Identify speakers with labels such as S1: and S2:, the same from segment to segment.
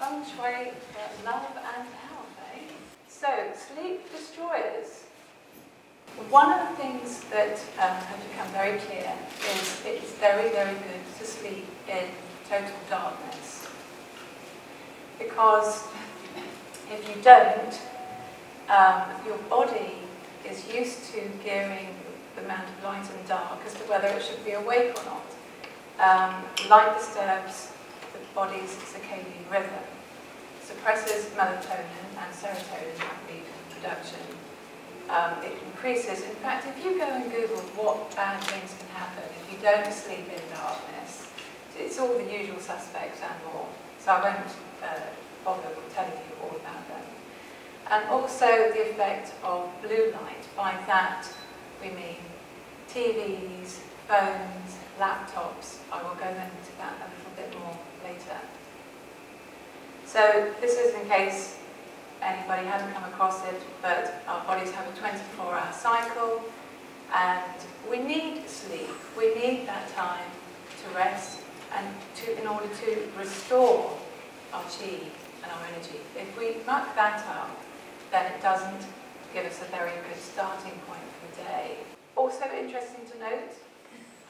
S1: Feng Shui for love and health, eh? So, sleep destroyers. One of the things that has become very clear is it's very, very good to sleep in total darkness. Because if you don't, your body is used to gearing the amount of light and dark as to whether it should be awake or not. Light disturbs the body's circadian rhythm, suppresses melatonin and serotonin production. It increases. In fact, if you go and Google what bad things can happen if you don't sleep in darkness, it's all the usual suspects and more. So I won't bother telling you all about them. And also the effect of blue light. By that we mean TVs, phones, laptops. I will go into that a little bit more later. So this is in case anybody hasn't come across it, but our bodies have a 24-hour cycle, and we need sleep. We need that time to rest and in order to restore our chi and our energy. If we muck that up, then it doesn't give us a very good starting point for the day. Also interesting to note,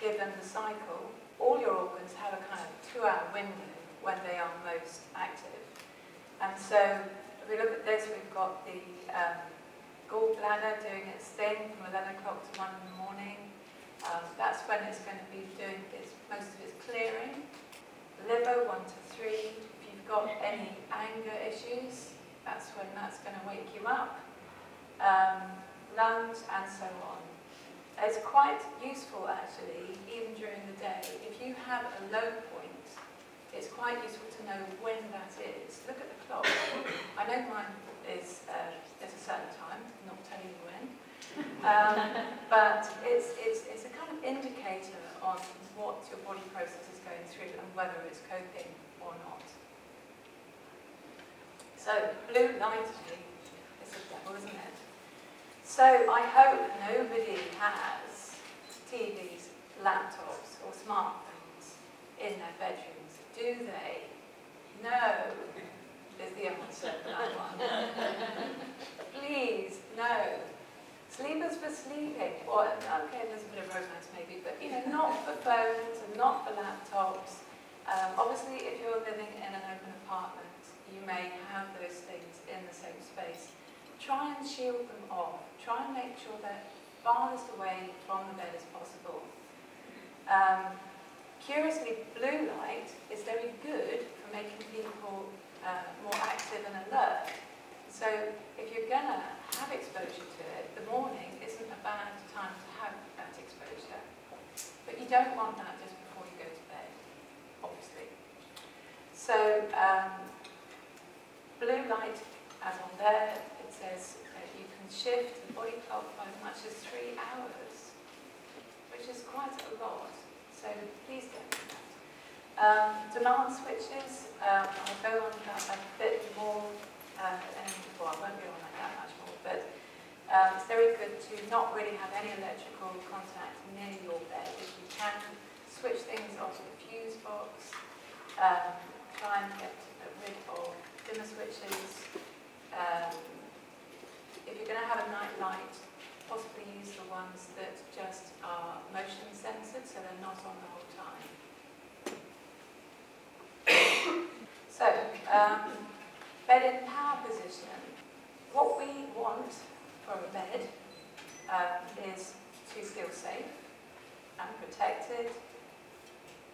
S1: given the cycle, all your organs have a kind of 2-hour window when they are most active. And so if we look at this, we've got the gallbladder doing its thing from 11 o'clock to 1 in the morning. That's when it's going to be doing most of its clearing. Liver, 1 to 3. If you've got any anger issues, that's when that's going to wake you up. Lungs, and so on. It's quite useful, actually, even during the day. If you have a low point, it's quite useful to know when that is. Look at the clock. I know mine is at a certain time, not telling you when. But it's a kind of indicator on what your body process is going through and whether it's coping or not. So, blue light is the devil, isn't it? So, I hope nobody has TVs, laptops, or smartphones in their bedrooms. Do they? No, is the answer for that one. Please, no. Sleepers for sleeping. Or, okay, there's a bit of romance maybe, but not for phones and not for laptops. Obviously, if you're living in an open apartment, you may have those things in the same space. Try and shield them off. Try and make sure they're farthest away from the bed as possible. Curiously, blue light is very good for making people more active and alert. So if you're going to have exposure to it, the morning isn't a bad time to have that exposure. But you don't want that just before you go to bed, obviously. So blue light, as on there, it says you can shift the body clock by as much as 3 hours, which is quite a lot. So please don't do that. Demand switches, I'll go on that a bit more, well, I won't go on that much more, but it's very good to not really have any electrical contact near your bed. If you can, switch things off the fuse box, try and get rid of dimmer switches. If you're going to have a night light, possibly use the ones that just are motion censored, so they're not on the whole time. So, bed in power position. What we want for a bed is to feel safe and protected,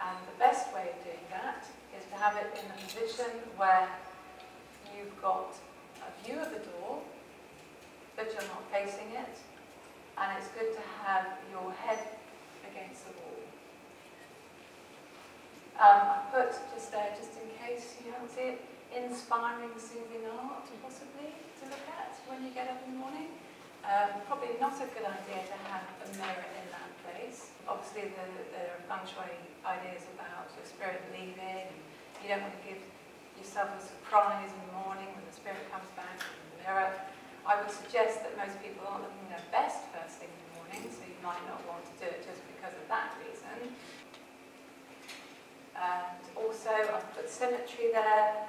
S1: and the best way of doing that is to have it in a position where you've got a view of the door, but you're not facing it, and it's good to have your head against the wall. I put just there, just in case you don't see it, inspiring, soothing art, possibly, to look at when you get up in the morning. Probably not a good idea to have a mirror in that place. Obviously, there are Feng Shui ideas about your spirit leaving. You don't want to give yourself a surprise in the morning when the spirit comes back from the mirror. I would suggest that most people aren't looking their best first thing in the morning, so you might not want to do it just because of that reason. And also, I've put symmetry there.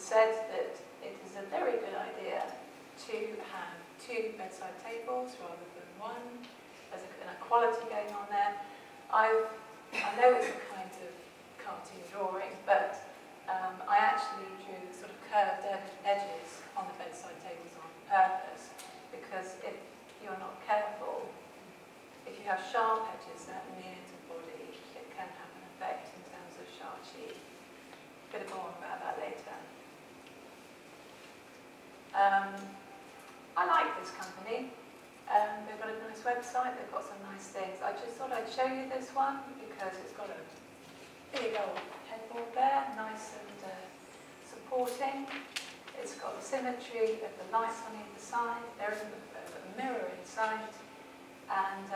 S1: said that it is a very good idea to have 2 bedside tables rather than 1. There's an equality going on there. I know it's a kind of cartoon drawing, but I actually drew sort of curved edges on the bedside tables on purpose, because if you're not careful, if you have sharp edges that are near to the body, it can have an effect in terms of sharp-chi. Bit more about that later. I like this company. They've got a nice website, they've got some nice things. I just thought I'd show you this one because it's got a big old headboard there, nice and supporting. It's got the symmetry of the lights on either side. There is a mirror inside. And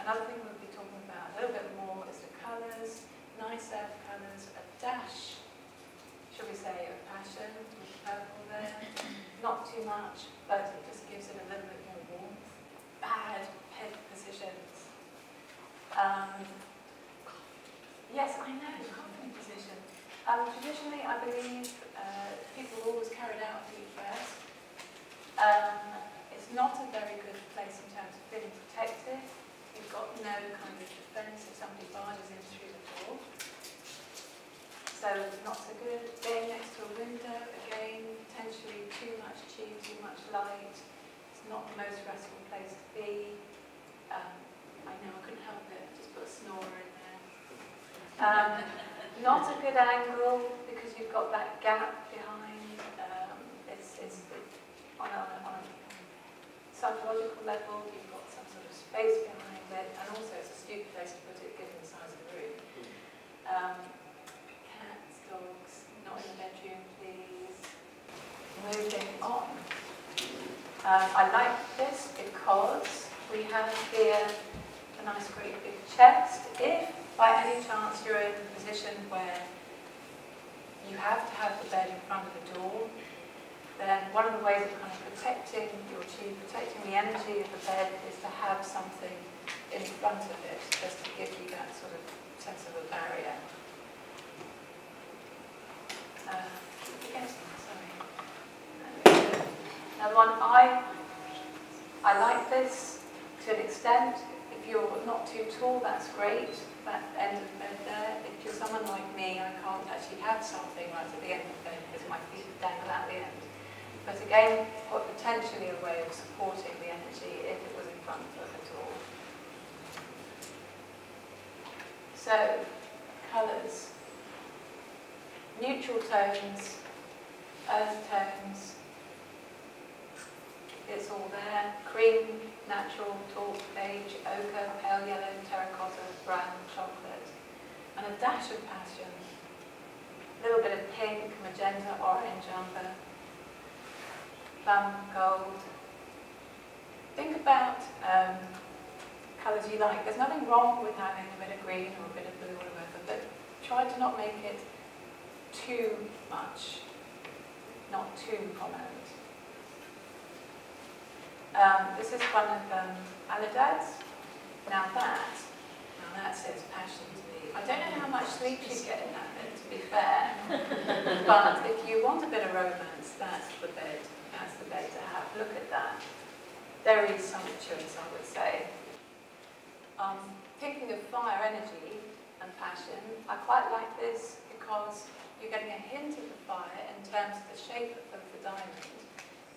S1: another thing we'll be talking about a little bit more is the colours, nice earth colours, a dash, shall we say, of passion with purple there. Not too much, but it just gives it a little bit more warmth. Bad head positions. Yes, I know, confident position. Traditionally, I believe people always carried out feet first. It's not a very good place in terms of feeling protected. You've got no kind of defence if somebody barges in through the door. So not so good. Being next to a window, again, potentially too much chi, too much light. It's not the most restful place to be. I know, I couldn't help it, I just put a snorer in there. Not a good angle because you've got that gap behind. It's on a psychological level, you've got some sort of space behind it, and also it's a stupid place to put it given the size of the room. Cats, dogs, not in the bedroom, please. Moving on. I like this because we have here a nice great big chest. If by any chance you're in a position where you have to have the bed in front of the door, then one of the ways of kind of protecting your chi, protecting the energy of the bed, is to have something in front of it, just to give you that sort of sense of a barrier. Another one, I like this to an extent. If you're not too tall, that's great. That end of the bed there. If you're someone like me, I can't actually have something right at the end of the bed because my feet dangle out the end. But again, potentially a way of supporting the energy if it was in front of it at all. So, colours. Neutral tones, earth tones. It's all there. Cream, natural, taupe, beige, ochre, pale yellow, terracotta, brown, chocolate. And a dash of passion. A little bit of pink, magenta, orange, umber. Plum, gold. Think about colours you like. There's nothing wrong with having a bit of green or a bit of blue or whatever, but try to not make it too much, not too prominent. This is one of Aladad's. Now that says passion to me. I don't know how much sleep you get in that bed, to be fair. But if you want a bit of romance, that's the bed. That's the bed to have. Look at that. Very sumptuous, I would say. Thinking of fire energy and passion, I quite like this because you're getting a hint of the fire in terms of the shape of the diamond,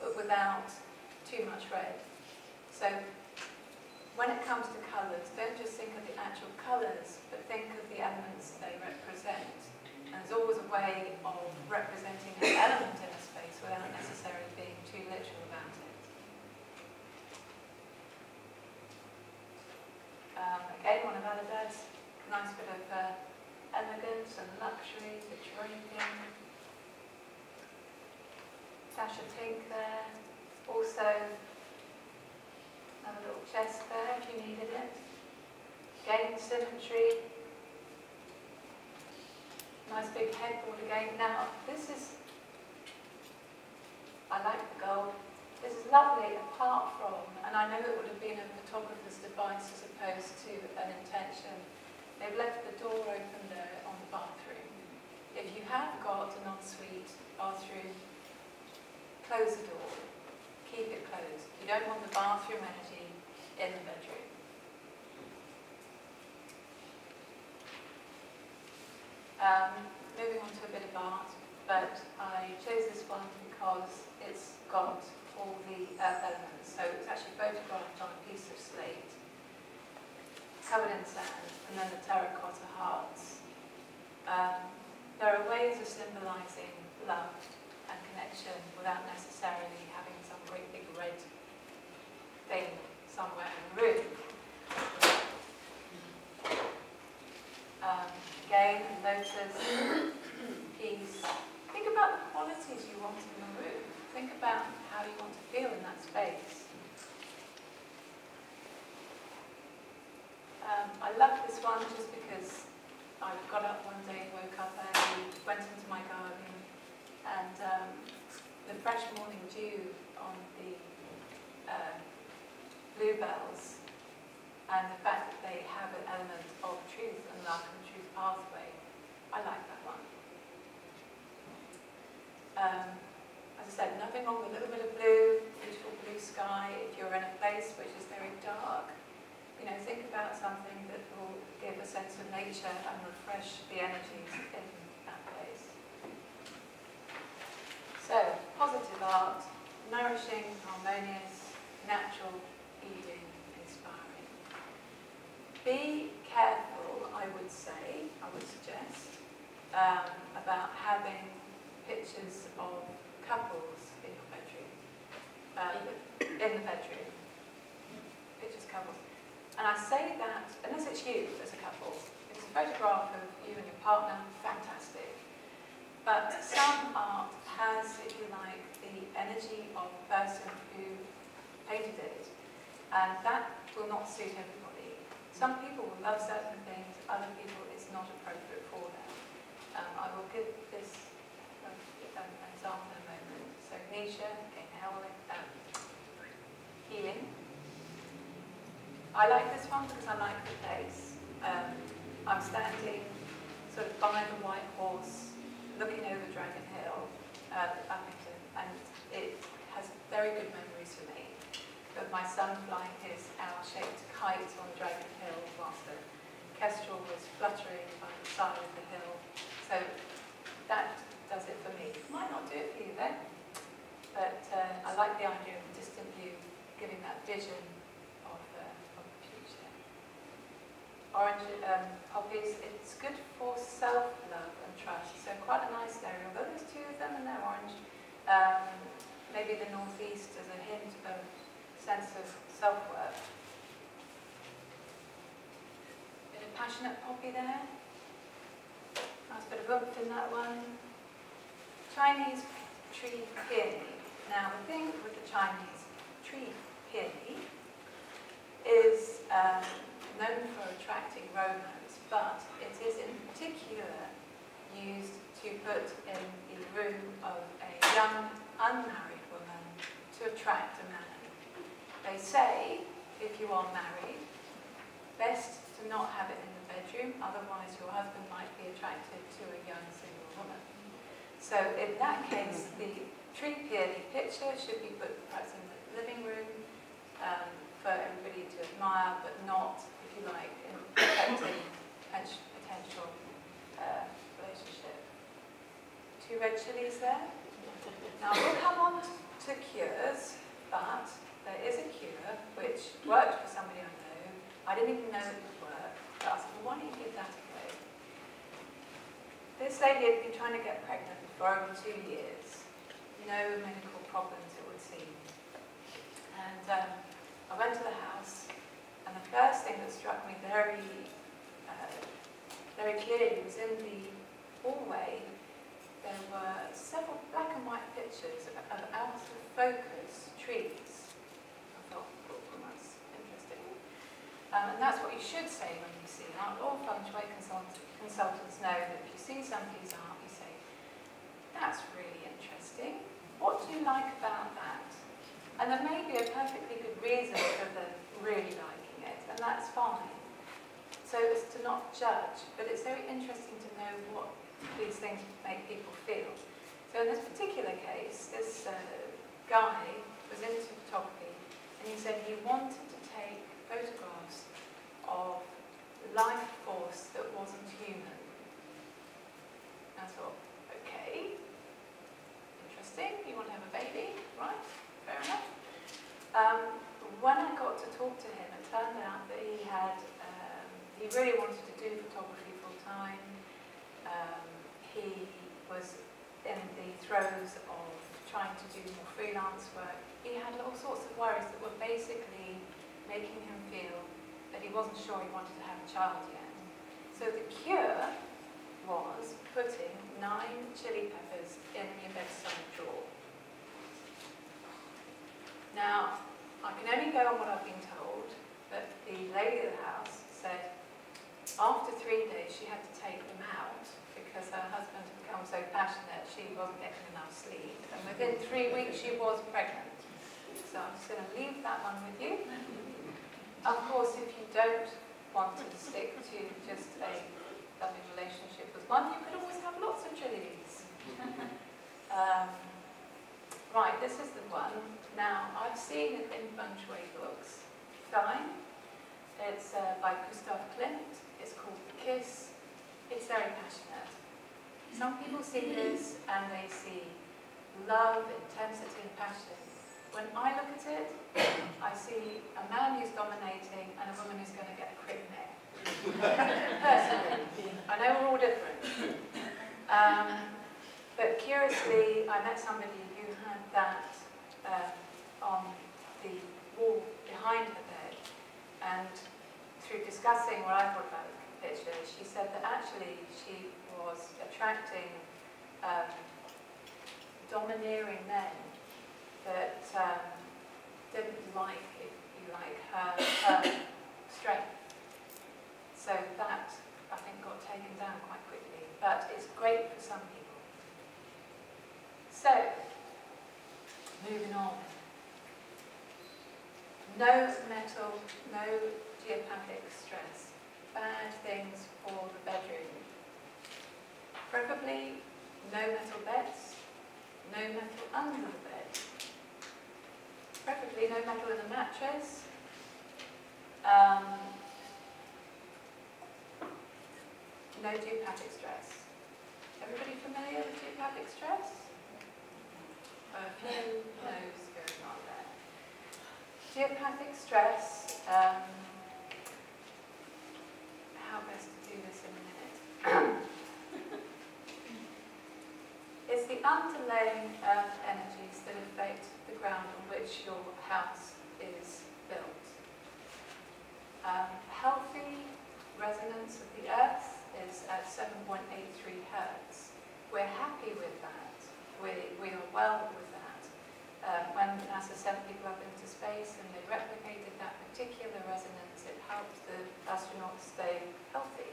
S1: but without too much red. So when it comes to colours, don't just think of the actual colours, but think of the elements they represent. And there's always a way of representing an element in a space without necessarily being too literal about it. Again, one of Aladad's, nice bit of elegance and luxury, the draping. Dash of pink there. Also, another little chest there if you needed it. Again, symmetry. Nice big headboard again. Now, this is, I like the gold. This is lovely apart from, and I know it would have been a photographer's device as opposed to an intention. They've left the door open there on the bathroom. If you have got an ensuite bathroom, close the door. Keep it closed. You don't want the bathroom energy in the bedroom. Moving on to a bit of art, but I chose this one because it's got all the earth elements. So it's actually photographed on a piece of slate, covered in sand, and then the terracotta hearts. There are ways of symbolising love and connection without necessarily having some great big red thing somewhere in the room. Again, lotus, peace. Think about the qualities you want in the room. Think about how you want to feel in that space. I love this one just because I got up one day, woke up early, went into my garden, and the fresh morning dew on the bluebells, and the fact that they have an element of truth and love and truth pathway. I like that one. As I said, nothing wrong with a little bit of blue, beautiful blue sky. If you're in a place which is very dark, you know, think about something that will give a sense of nature and refresh the energies in that place. So, positive art, nourishing, harmonious, natural, healing, inspiring. Be careful, I would suggest, about having pictures of couples in your bedroom. In the bedroom. Pictures of couples. And I say that, unless it's you as a couple, if it's a photograph of you and your partner, fantastic. But some art has, if you like, the energy of the person who painted it, and that will not suit everybody. Some people will love certain things, other people it's not appropriate for them. I will give this an example in a moment. So Nisha, healing. I like this one because I like the place. I'm standing sort of by the white horse, looking over Dragon Hill, Uppington, and it has very good memories for me of my son flying his owl-shaped kite on Dragon Hill whilst the kestrel was fluttering by the side of the hill. So that does it for me. Might not do it for you then, but I like the idea of a distant view, giving that vision of the future. Orange poppies, it's good for self-love and trust. So quite a nice area, although there's two of them and they're orange. Maybe the northeast as a hint of sense of self-worth. Bit of passionate poppy there. Nice bit of oomph in that one. Chinese tree peony. Now the thing with the Chinese tree peony is known for attracting romance, but it is in particular used to put in the room of a young unmarried woman to attract a man. They say, if you are married, best to not have it in the bedroom, otherwise your husband might be attracted to a young single woman. So in that case, the tree peony picture should be put perhaps in the living room for everybody to admire, but not, if you like, in affecting potential relationship. 2 red chillies there. Now we'll come on to cures, but there is a cure which worked for somebody I know. I didn't even know it would work, but I said, well, why don't you give that a go? This lady had been trying to get pregnant for over 2 years. No medical problems, it would seem. And I went to the house, and the first thing that struck me very clearly was in the hallway. There were several black and white pictures of out of focus trees. I thought, oh, that's interesting. And that's what you should say when you see art. All Feng Shui consultants know that if you see somebody's art, you say, that's really interesting. What do you like about that? And there may be a perfectly good reason for them really liking it, and that's fine. So as to not judge, but it's very interesting to know what these things make people feel. So in this particular case, this guy was into photography, and he said he wanted to take photographs of life force that wasn't human. And I thought, okay, interesting, you want to have a baby, right, fair enough. When I got to talk to him, it turned out that he had, he really wanted to do photography full time. He was in the throes of trying to do more freelance work. He had all sorts of worries that were basically making him feel that he wasn't sure he wanted to have a child yet. So the cure was putting 9 chili peppers in your bedside drawer. Now, I can only go on what I've been told, but the lady of the house said after 3 days she had to take them out because her husband had become so passionate she wasn't getting enough sleep, and within 3 weeks she was pregnant. So I'm just going to leave that one with you. Of course, if you don't want to stick to just a loving relationship with one, you could always have lots of chilies. Right, this is the one. Now, I've seen it in Feng Shui books. Fine. It's by Gustav Klimt. It's called The Kiss. It's very passionate. Some people see this and they see love, intensity and passion. When I look at it, I see a man who's dominating and a woman who's going to get a quick neck. Personally, I know we're all different. But curiously, I met somebody who had that on the wall behind her bed, and through discussing what I thought about the picture, she said that actually she was attracting domineering men that didn't like, if you like, her strength. So that, I think, got taken down quite quickly, but it's great for some people. So, moving on. No metal, no geopathic stress. Bad things for the bedroom. Preferably no metal beds, no metal under the bed. Preferably no metal in the mattress. No geopathic stress. Everybody familiar with geopathic stress? A few no's going on there. Geopathic stress, how best to do this in a minute? It's the underlying earth energies that affect the ground on which your house is built. Healthy resonance of the earth is at 7.83 Hertz. We're happy with that. We are well with that. When NASA sent people up into space and they replicated that particular resonance, it helped the astronauts stay healthy.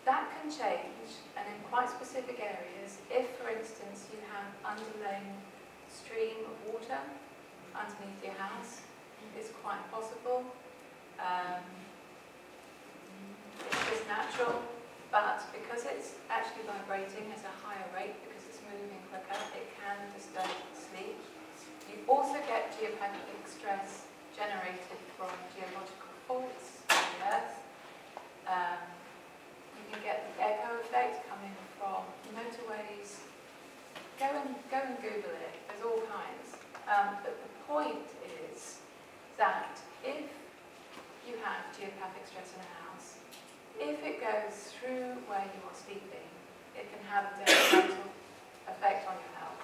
S1: That can change, and in quite specific areas, if, for instance, you have underlying stream of water underneath your house, it's quite possible. It's just natural, but because it's actually vibrating at a higher rate, because it's moving quicker, it can disturb sleep. You also get geopathic stress generated from geological faults on the Earth. You can get the echo effect coming from motorways. Go and Google it. There's all kinds. But the point is that if you have geopathic stress in a house, if it goes through where you are sleeping, it can have a detrimental effect on your health.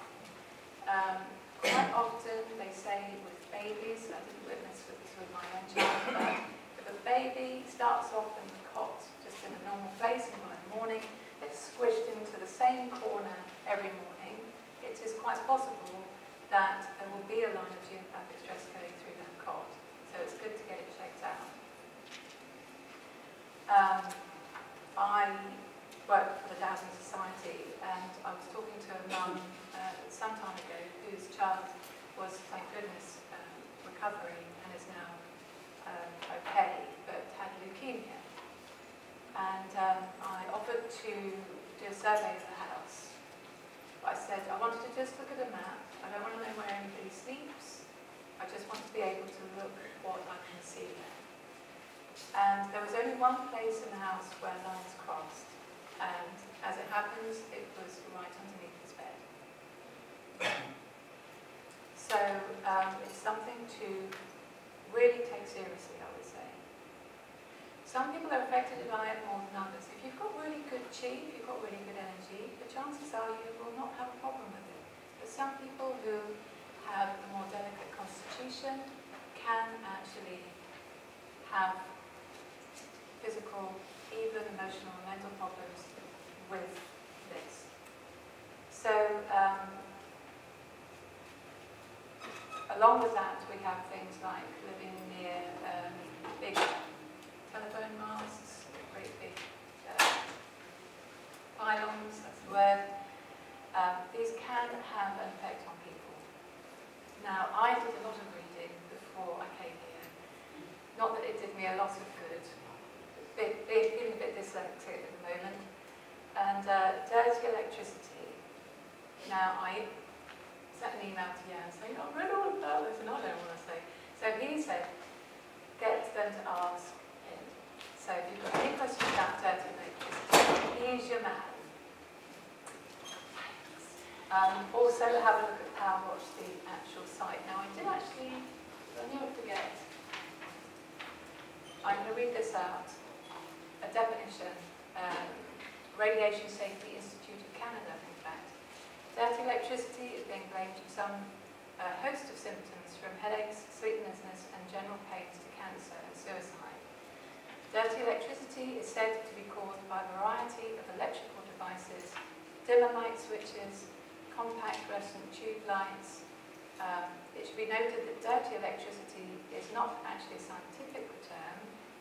S1: Quite often they say with babies, I didn't witness this with my own child, but if a baby starts off in the cot just in a normal place, and by the morning it's squished into the same corner every morning, it is quite possible that there will be a line of geopathic stress going through that cot. So it's good to get it checked out. I work for the Dowsing Society, and I was talking to a mum some time ago whose child was, thank goodness, recovering and is now okay, but had leukemia. and I offered to do a survey of the house. I said I wanted to just look at a map. I don't want to know where anybody sleeps. I just want to be able to look at what I can see there. And there was only one place in the house where lines crossed, and as it happens, it was right underneath his bed. So it's something to really take seriously, I would say. Some people are affected by it more than others. If you've got really good chi, if you've got really good energy, the chances are you will not have a problem with it. But some people who have a more delicate constitution can actually have physical, even emotional and mental problems with this. So, along with that, we have things like living near big telephone masts, great big pylons, that's the word. These can have an effect on people. Now, I did a lot of reading before I came here. Not that it did me a lot of good. Feeling a bit dyslexic at the moment. And dirty electricity. Now, I sent an email to Jan saying, I've read all about this, and I don't want to say. So he said, get them to ask him. So if you've got any questions about dirty electricity, he's your man. Also have a look at Power Watch, the actual site. Now I did actually, I never forget, I'm going to read this out. A definition, Radiation Safety Institute of Canada, in fact. Dirty electricity is being blamed for some host of symptoms, from headaches, sleeplessness and general pains to cancer and suicide. Dirty electricity is said to be caused by a variety of electrical devices, dimmer light switches, compact fluorescent tube lights. It should be noted that dirty electricity is not actually a scientific term.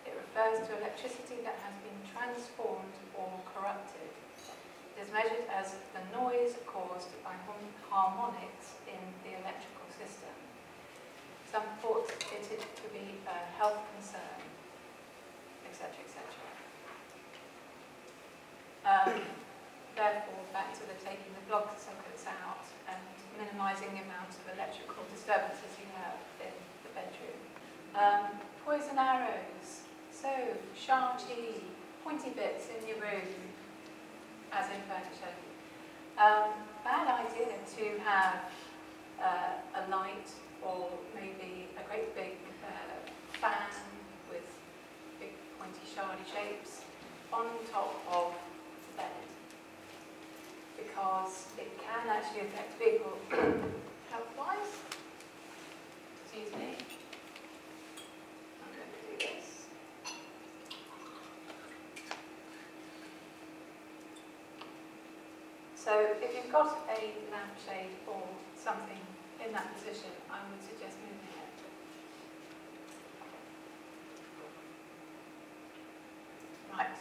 S1: It refers to electricity that has been transformed or corrupted. It is measured as the noise caused by harmonics in the electrical system. Some report it to be a health concern, etc., etc. Therefore, back to the taking the blood circuits out and minimising the amount of electrical disturbances you have in the bedroom. Poison arrows, so sharp-y, pointy bits in your room, as in furniture. Bad idea to have a light or maybe a great big fan with big pointy shardy shapes on top of the bed, because it can actually affect people health-wise. Excuse me. I'm going to do this. So if you've got a lampshade or something in that position, I would suggest moving it. Right.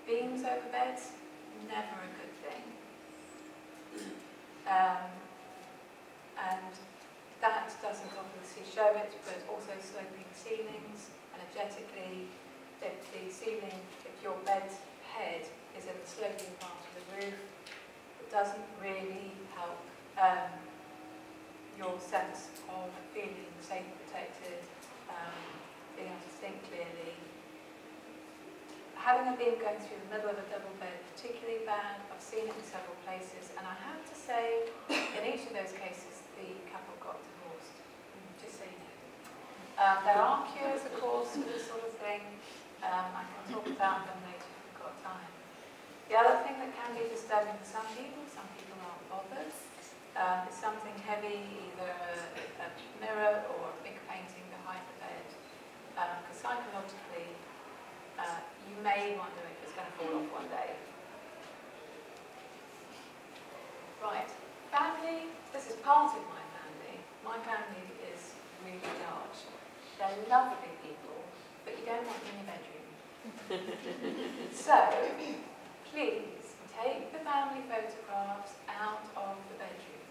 S1: Beams over beds, never a good thing. And that doesn't obviously show it, but also sloping ceilings, energetically, if the ceiling, if your bed head is in the sloping part of the roof, it doesn't really help your sense of feeling safe, protected, being able to think clearly. Having a beam going through the middle of a double bed, particularly bad. I've seen it in several places, and I have to say, in each of those cases, the couple got divorced. Just so you know. There are cures, of course, for this sort of thing. I can talk about them later if we've got time. The other thing that can be disturbing for some people aren't bothered, is something heavy, either a mirror or a big painting behind the bed. Because psychologically, you may wonder if it's going to fall off one day. Right, family, this is part of my family. My family is really large. They're lovely people, but you don't want them in your bedroom. So, please take the family photographs out of the bedroom.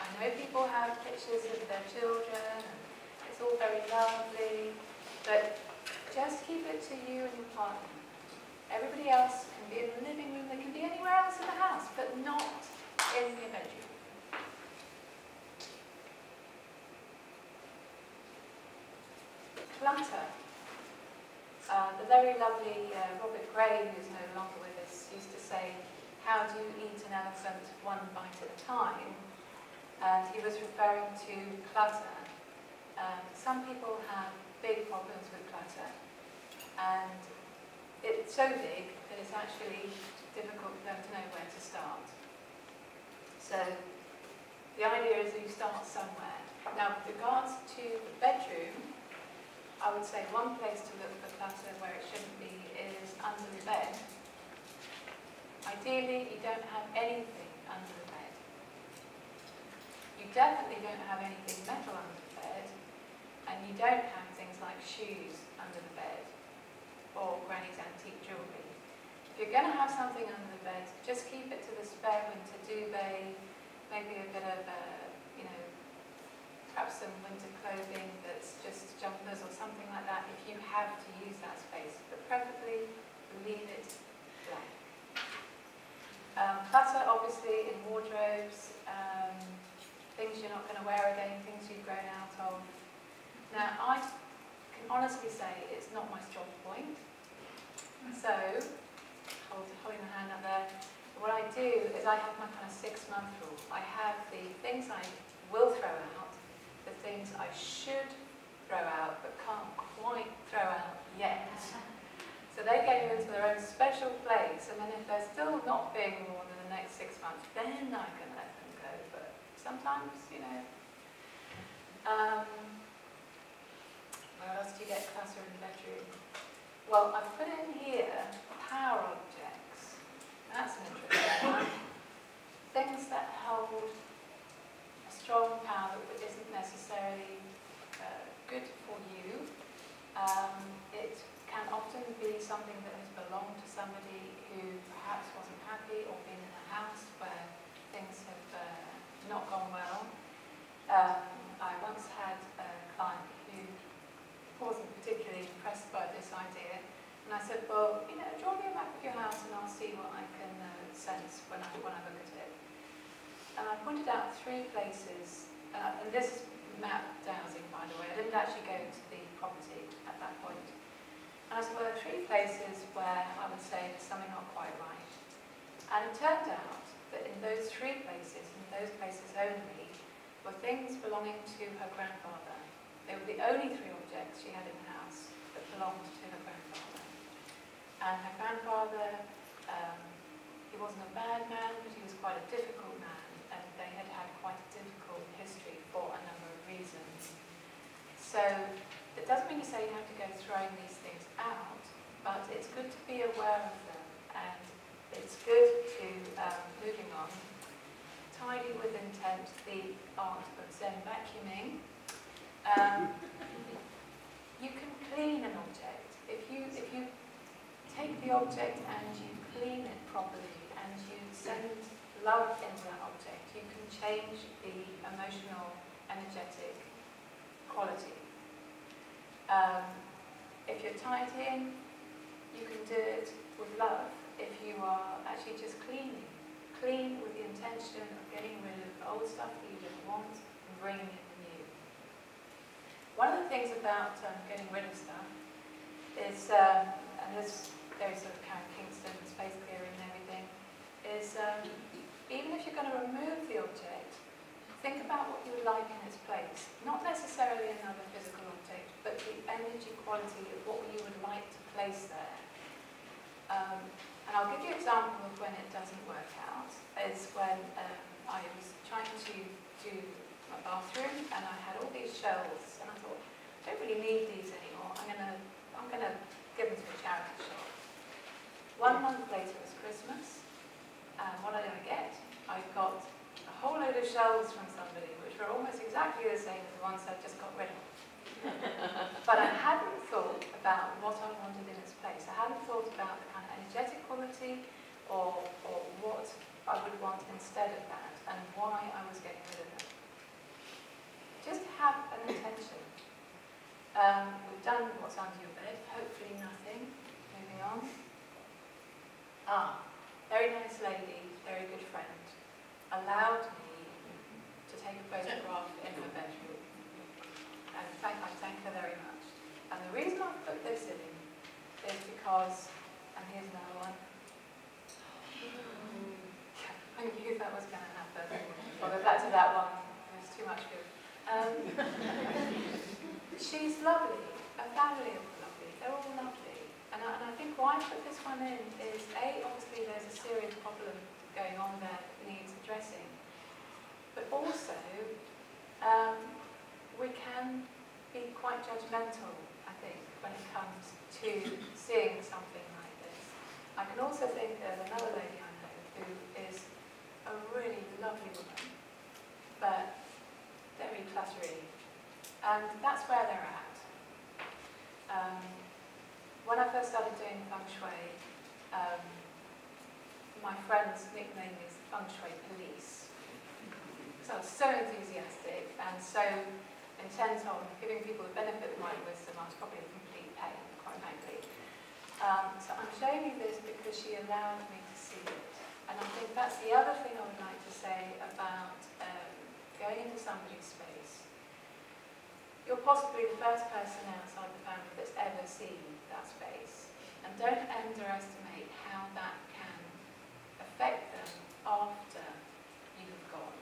S1: I know people have pictures of their children, and it's all very lovely, but just keep it to you and your partner. Everybody else can be in the living room, they can be anywhere else in the house, but not in your bedroom. Clutter. The very lovely Robert Gray, who's no longer with us, used to say, "How do you eat an elephant one bite at a time?" And he was referring to clutter. Some people have big problems with clutter, and it's so big that it's actually difficult for them to know where to start. So the idea is that you start somewhere. Now, with regards to the bedroom, I would say one place to look for clutter where it shouldn't be is under the bed. Ideally, you don't have anything under the bed. You definitely don't have anything metal under the bed, and you don't have things like shoes under the bed or Granny's antique jewellery. If you're going to have something under the bed, just keep it to the spare winter duvet, maybe a bit of, perhaps some winter clothing that's just jumpers or something like that if you have to use that space, but preferably leave it blank. Clutter, obviously, in wardrobes, things you're not going to wear again, things you've grown out of. Now, I can honestly say it's not my strong point. So, holding the hand up there, what I do is I have my kind of 6-month rule. I have the things I will throw out, the things I should throw out but can't quite throw out yet. So they go into their own special place, and then if they're still not being worn in the next 6 months, then I can let them go. But sometimes, where else do you get clutter in the bedroom? Well, I've put in here power objects. That's an interesting one. Things that hold a strong power that isn't necessarily good for you. It can often be something that has belonged to somebody who perhaps wasn't happy or been in a house where things have not gone well. I once had a client who wasn't particularly impressed by this idea, and I said, well, draw me a map of your house and I'll see what I can sense when I look at it. And I pointed out 3 places, and this is map dowsing, by the way. I didn't actually go to the property at that point. And I said, well, there are 3 places where I would say there's something not quite right. And it turned out that in those 3 places, and those places only, were things belonging to her grandfather. They were the only 3 objects she had in the house that belonged to her grandfather. And her grandfather, he wasn't a bad man, but he was quite a difficult man, and they had had quite a difficult history for a number of reasons. So it doesn't mean to say you have to go throwing these things out, but it's good to be aware of them, and it's good to, moving on, tidy with intent, the art of Zen vacuuming. You can clean an object. If you take the object and you clean it properly and you send love into that object, you can change the emotional, energetic quality. If you're tidying, you can do it with love. If you are actually just cleaning, clean with the intention of getting rid of the old stuff that you didn't want and bringing in the new. One of the things about getting rid of stuff is, and this goes sort of Karen Kingston, space clearing and everything, is even if you're going to remove the object, think about what you would like in its place. Not necessarily another physical object, but the energy quality of what you would like to place there. And I'll give you an example of when it doesn't work out. It's when I was trying to do my bathroom, and I had all these shelves, and I thought, I don't really need these anymore. I'm gonna give them to a charity shop. 1 month later was Christmas, and what did I get? I got a whole load of shelves from somebody, which were almost exactly the same as the ones I'd just got rid of. But I hadn't thought about what I wanted in its place. I hadn't thought about the kind of energetic quality or what I would want instead of that and why I was getting rid of them. Just have an intention. We've done what's under your bed, hopefully nothing. Moving on. Very nice lady, very good friend, allowed me to take a photograph in her bedroom. And in fact, I thank her very much. And the reason I put this in is because, and here's another one. I knew that was going to happen. I'll go back to that one. There's too much good. She's lovely. Her family is lovely. They're all lovely. And I think why I put this one in is, A, obviously there's a serious problem going on there that needs addressing. But also, we can be quite judgmental, I think, when it comes to seeing something like this. I can also think of another lady I know who is a really lovely woman, but very cluttery. And that's where they're at. When I first started doing Feng Shui, my friend's nickname is Feng Shui Police. So I was so enthusiastic and so intent on giving people the benefit of my wisdom. I was probably a complete pain, quite frankly. So I'm showing you this because she allowed me to see it. And I think that's the other thing I would like to say about going into somebody's space. You're possibly the first person outside the family that's ever seen that space. And don't underestimate how that can affect them after you have gone.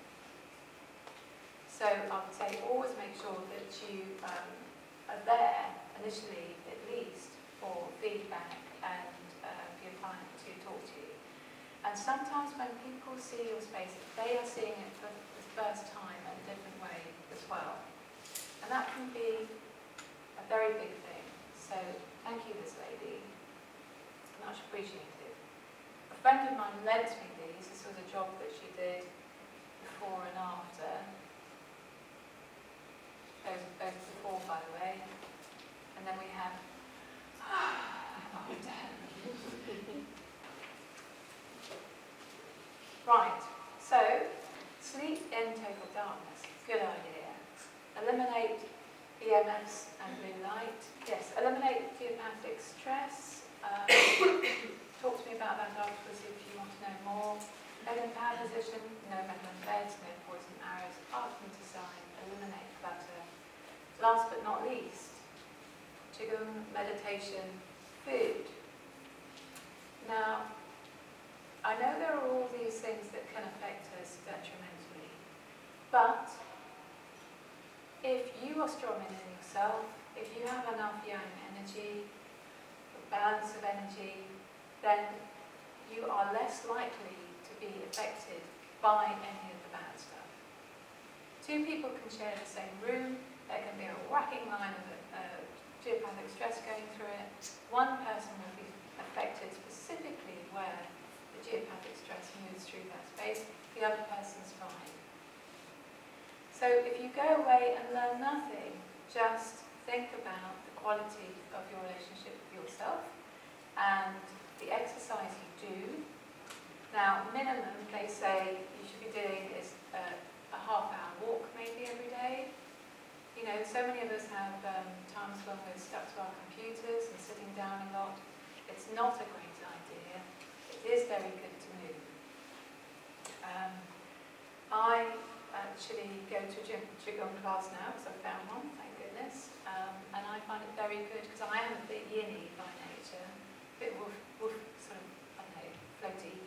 S1: So I would say always make sure that you are there initially, at least, for feedback and for your client to talk to you. And sometimes when people see your space, they are seeing it for the first time in a different way as well. And that can be a very big thing. So thank you, this lady. Much appreciated. A friend of mine lent me these. This was a job that she did before and after. Both before, by the way. And then we have after. Right, so sleep in total darkness. Good idea. Eliminate EMFs and blue light. Yes, eliminate geopathic stress. Talk to me about that afterwards if you want to know more. Bed in power position, no metal in beds, no poison arrows, Parkinson design, eliminate clutter. Last but not least, Qigong, meditation, food. Now, I know there are all these things that can affect us detrimentally, but if you are strong in yourself, if you have enough yang energy, a balance of energy, then you are less likely to be affected by any of the bad stuff. Two people can share the same room, there can be a whacking line of geopathic stress going through it. One person will be affected specifically where the geopathic stress moves through that space, the other person's fine. So if you go away and learn nothing, just think about the quality of your relationship with yourself and the exercise you do. Now, minimum, they say you should be doing is a half-hour walk maybe every day. You know, so many of us have times when we're stuck to our computers and sitting down a lot. It's not a great idea. It is very good to move. I actually go to a Qigong class now because I found one, thank goodness. And I find it very good because I am a bit yinny by nature, a bit woof, sort of, I don't know, floaty.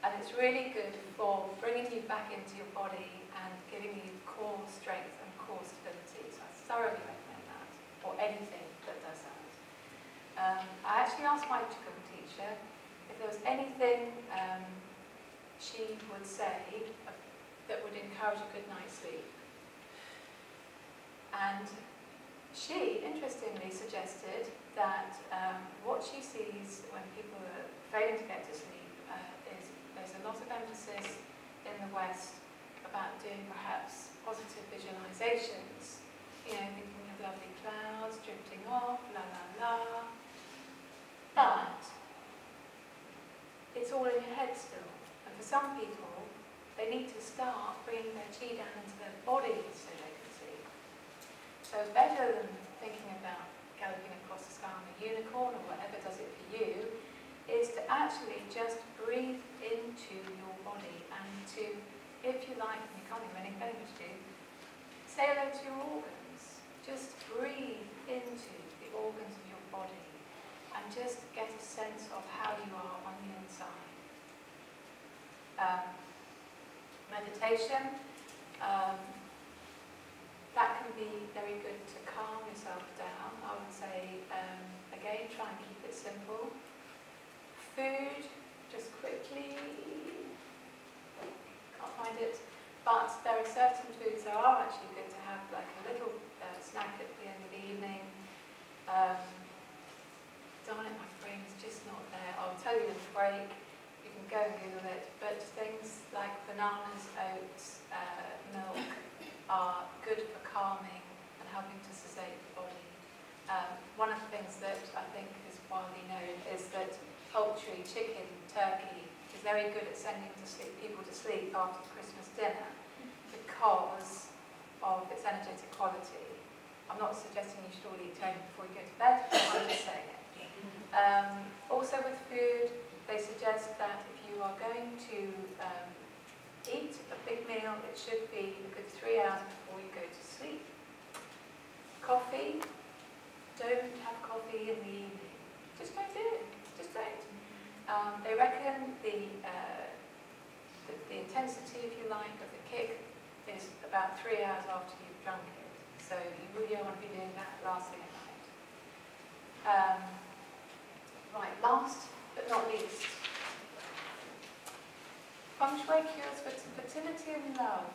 S1: And it's really good for bringing you back into your body and giving you core strength and core stability. So I thoroughly recommend that, or anything that does that. I actually asked my Qigong teacher if there was anything she would say that would encourage a good night's sleep. And she, interestingly, suggested that what she sees when people are failing to get to sleep is there's a lot of emphasis in the West about doing perhaps positive visualizations, you know, thinking of lovely clouds drifting off, la la la. But it's all in your head still. And for some people, they need to start bringing their chi down into their body so they can see. So better than thinking about galloping across the sky on a unicorn or whatever does it for you, is to actually just breathe into your body and to, if you like, and you can't think of anything better to do, say hello to your organs. Just breathe into the organs of your body and just get a sense of how you are on the inside. Meditation, that can be very good to calm yourself down. I would say, again, try and keep it simple. Food, just quickly, can't find it, but there are certain foods that are actually good to have, like a little snack at the end of the evening. Darn it, my brain's just not there. I'll tell you in the break. You can go and Google it. But things like bananas, oats, milk are good for calming and helping to sedate the body. One of the things that I think is widely known is that poultry, chicken, turkey is very good at sending people to sleep after Christmas dinner because of its energetic quality. I'm not suggesting you should all eat turkey before you go to bed, I'm just saying it. Also with food, they suggest that if you are going to eat a big meal, it should be a good 3 hours before you go to sleep. Coffee, don't have coffee in the evening. Just don't do it. Just don't. They reckon the intensity, if you like, of the kick is about 3 hours after you've drunk it. So you really don't want to be doing that last thing at night. Right, last but not least, Feng Shui cures for fertility and love.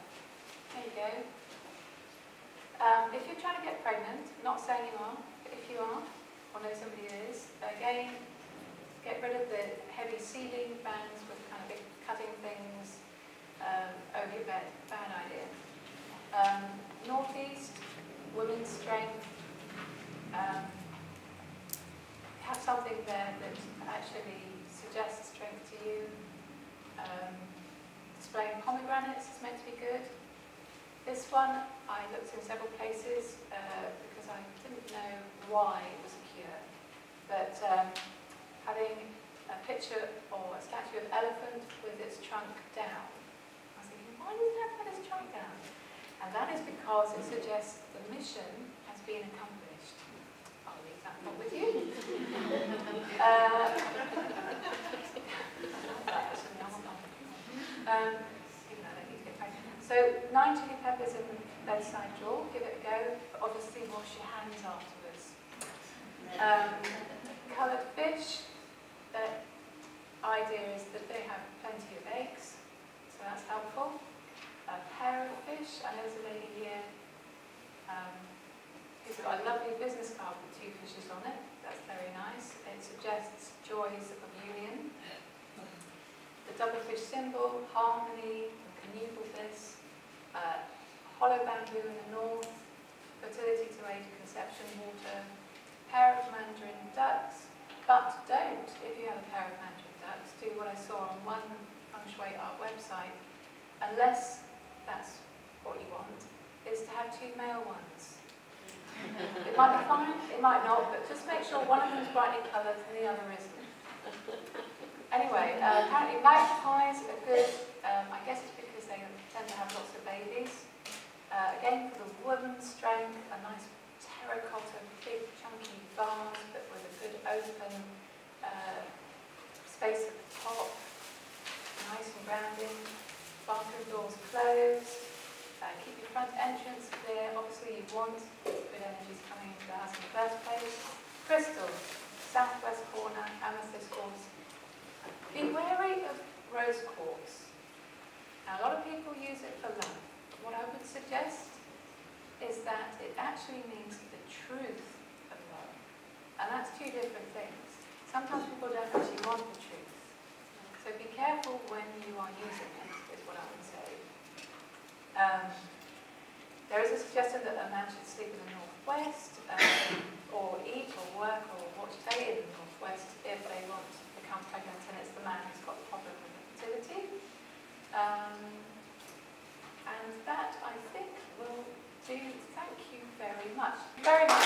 S1: There you go. If you're trying to get pregnant, not saying you are, but if you are, or know somebody who is, again, get rid of the heavy ceiling fans with kind of big cutting things over your bed. Bad idea. Northeast, women's strength. Have something there that actually suggests strength to you. Displaying pomegranates is meant to be good. This one I looked in several places because I didn't know why it was a cure. But having a picture or a statue of elephant with its trunk down, I was thinking, why does it have its trunk down? And that is because it suggests the mission has been accomplished. I'll leave that one with you. So 9 chili peppers in the bedside drawer, give it a go, but obviously wash your hands afterwards. Coloured fish, the idea is that they have plenty of eggs, so that's helpful. A pair of fish, I know there's a lady here who's got a lovely business card with 2 fishes on it, that's very nice. It suggests joys of union. The double fish symbol, harmony, connubial bliss, hollow bamboo in the north, fertility to aid conception water, pair of mandarin ducks, but don't, if you have a pair of mandarin ducks, do what I saw on one Feng Shui art website, unless that's what you want, is to have 2 male ones. It might be fine, it might not, but just make sure one of them is brightly coloured and the other isn't. Anyway, apparently magpies are good, I guess it's because they tend to have lots of babies. Again, for the woman's strength, a nice terracotta, big chunky vase, but with a good open space at the top, nice and grounding. Bathroom doors closed. Keep your front entrance clear. Obviously, you want good energies coming into the house in the first place. Crystals, southwest corner, amethyst quartz. Be wary of rose quartz. Now, a lot of people use it for love. What I would suggest is that it actually means the truth of love. And that's 2 different things. Sometimes people don't actually want the truth. So be careful when you are using it, is what I would say. There is a suggestion that a man should sleep in the northwest, or eat or work or watch telly in the northwest if they want to become pregnant, and it's the man who's got the problem with infertility. And that, I think, will do. Thank you very much. very much.